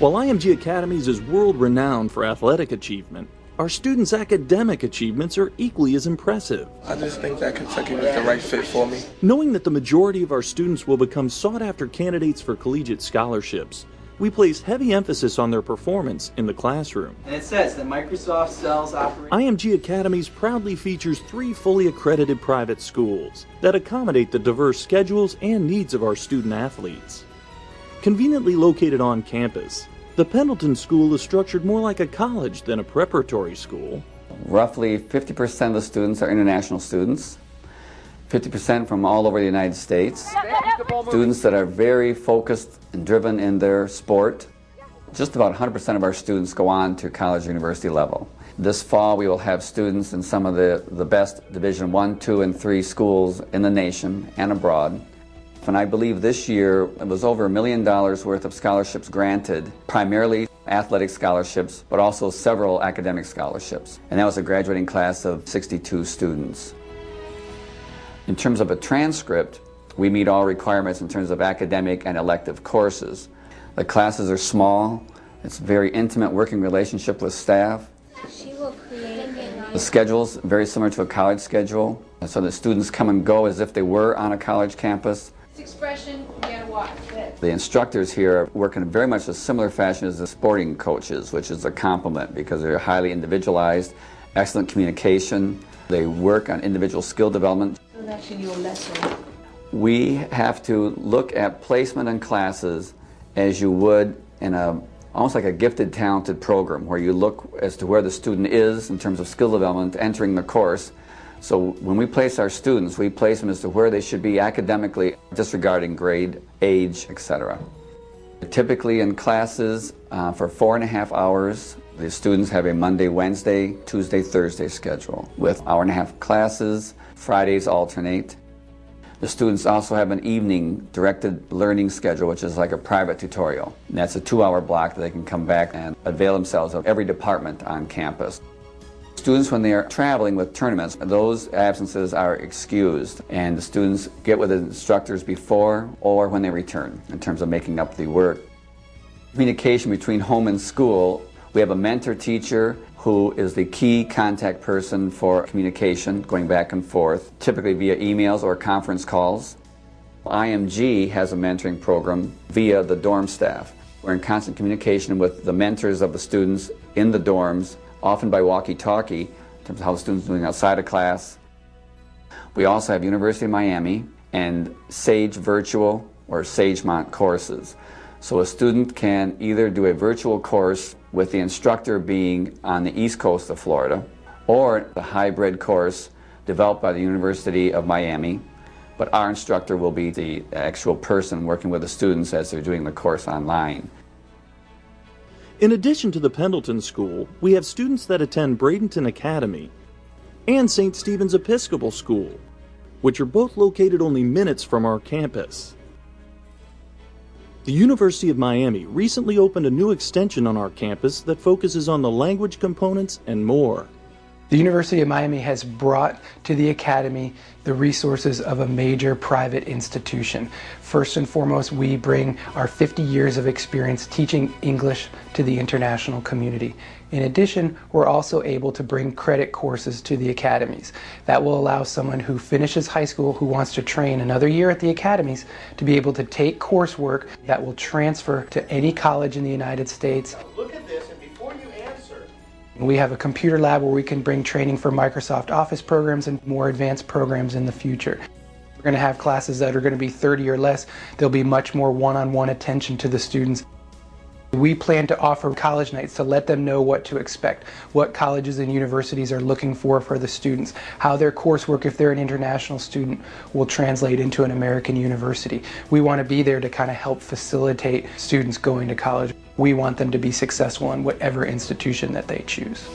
While IMG Academies is world-renowned for athletic achievement, our students' academic achievements are equally as impressive. I just think that Kentucky was the right fit for me. Knowing that the majority of our students will become sought-after candidates for collegiate scholarships, we place heavy emphasis on their performance in the classroom. And it says that Microsoft sells IMG Academies proudly features 3 fully accredited private schools that accommodate the diverse schedules and needs of our student athletes. Conveniently located on campus, the Pendleton School is structured more like a college than a preparatory school. Roughly 50% of the students are international students, 50% from all over the United States, students that are very focused and driven in their sport. Just about 100% of our students go on to college or university level. This fall we will have students in some of the best Division I, II, and III schools in the nation and abroad. And I believe this year it was over $1 million worth of scholarships granted, primarily athletic scholarships, but also several academic scholarships. And that was a graduating class of 62 students. In terms of a transcript, we meet all requirements in terms of academic and elective courses. The classes are small, it's a very intimate working relationship with staff. The schedule's very similar to a college schedule, so the students come and go as if they were on a college campus. Expression, you gotta watch it. The instructors here work in very much a similar fashion as the sporting coaches, which is a compliment because they're highly individualized, excellent communication. They work on individual skill development. So that's in your lesson. We have to look at placement in classes as you would in almost like a gifted, talented program where you look as to where the student is in terms of skill development entering the course. So when we place our students, we place them as to where they should be academically, disregarding grade, age, etc. Typically in classes for 4.5 hours, the students have a Monday, Wednesday, Tuesday, Thursday schedule with hour-and-a-half classes. Fridays alternate. The students also have an evening directed learning schedule, which is like a private tutorial. And that's a 2-hour block that they can come back and avail themselves of every department on campus. Students, when they are traveling with tournaments, those absences are excused, and the students get with the instructors before or when they return in terms of making up the work. Communication between home and school, we have a mentor teacher who is the key contact person for communication, going back and forth, typically via emails or conference calls. IMG has a mentoring program via the dorm staff. We're in constant communication with the mentors of the students in the dorms, often by walkie-talkie, in terms of how the students are doing outside of class. We also have University of Miami and Sage Virtual or Sagemont courses. So a student can either do a virtual course with the instructor being on the east coast of Florida, or the hybrid course developed by the University of Miami, but our instructor will be the actual person working with the students as they're doing the course online. In addition to the Pendleton School, we have students that attend Bradenton Academy and St. Stephen's Episcopal School, which are both located only minutes from our campus. The University of Miami recently opened a new extension on our campus that focuses on the language components and more. The University of Miami has brought to the Academy the resources of a major private institution. First and foremost, we bring our 50 years of experience teaching English to the international community. In addition, we're also able to bring credit courses to the academies. That will allow someone who finishes high school who wants to train another year at the academies to be able to take coursework that will transfer to any college in the United States. Look at this, and before you answer, we have a computer lab where we can bring training for Microsoft Office programs and more advanced programs in the future. We're going to have classes that are going to be 30 or less. There'll be much more one-on-one attention to the students. We plan to offer college nights to let them know what to expect, what colleges and universities are looking for the students, how their coursework, if they're an international student, will translate into an American university. We want to be there to kind of help facilitate students going to college. We want them to be successful in whatever institution that they choose.